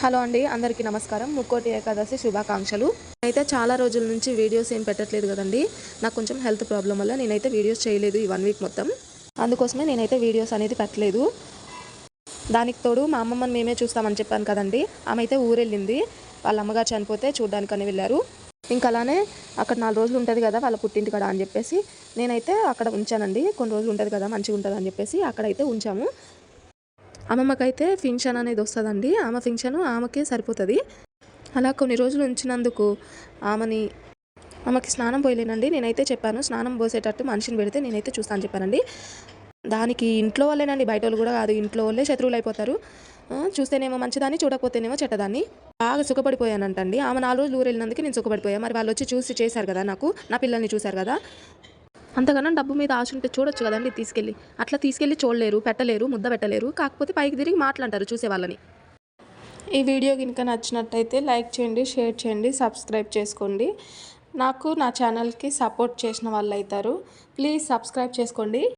Hello అండి, అందరికీ నమస్కారం. ముక్కోటి ఏకాదశి శుభాకాంక్షలు. అయితే చాలా రోజుల నుంచి వీడియోస్ ఏం పెట్టట్లేదు కదండి. నాకు కొంచెం హెల్త్ ప్రాబ్లం వల్ల నేనైతే వీడియోస్ చేయలేదు ఈ 1 వీక్ మొత్తం. అందుకోసమే నేనైతే వీడియోస్ అనేది పెట్టలేదు. దానికి తోడు మా అమ్మమ్మని మేమే చూస్తామని చెప్పాను కదండి. ఆమె అయితే ఊరెళ్ళింది. వాళ్ళ అమ్మగారు చనిపోతే చూడ్డానికని వెళ్ళారు. ఇంకా అలానే అక్కడ 4 రోజులు ఉంటుంది కదా వాళ్ళ పుట్టింటి కాడ అని చెప్పేసి నేనైతే అక్కడ ఉంచానండి. కొన్ని రోజులు ఉంటుంది కదా మంచిగా ఉంటుంది అని చెప్పేసి అక్కడైతే ఉంచాము. అమ్మమ్మకైతే ఫింక్షన్ అనేది వస్తుందండి. ఆమె ఫింక్షన్ ఆమెకే సరిపోతుంది. అలా కొన్ని రోజులు ఉంచినందుకు ఆమెకి స్నానం పోయలేనండి. నేనైతే చెప్పాను, స్నానం పోసేటట్టు మనిషిని పెడితే నేనైతే చూస్తాను చెప్పానండి. దానికి ఇంట్లో వాళ్ళేనండి, బయట వాళ్ళు కూడా కాదు. ఇంట్లో వాళ్ళే శత్రువులు అయిపోతారు. చూస్తేనేమో మంచిదాన్ని, చూడకపోతేనేమో చెడ్డదాన్ని. బాగా సుఖపడిపోయానంటండి. ఆమె 4 రోజులు ఊరు వెళ్ళినందుకు నేను సుఖపడిపోయాను. మరి వాళ్ళు వచ్చి చూసి చేశారు కదా, నా పిల్లల్ని చూశారు కదా. అంతగానో డబ్బు మీద ఆశ ఉంటే చూడొచ్చు కదండి తీసుకెళ్ళి. అట్లా తీసుకెళ్ళి చూడలేరు, పెట్టలేరు, ముద్ద పెట్టలేరు. కాకపోతే పైకి తిరిగి మాట్లాంటారు చూసే వాళ్ళని. ఈ వీడియో కనుక నచ్చినట్టయితే లైక్ చేయండి, షేర్ చేయండి, సబ్స్క్రైబ్ చేసుకోండి. నాకు నా ఛానల్కి సపోర్ట్ చేసిన వాళ్ళు అవుతారు. ప్లీజ్ సబ్స్క్రైబ్ చేసుకోండి.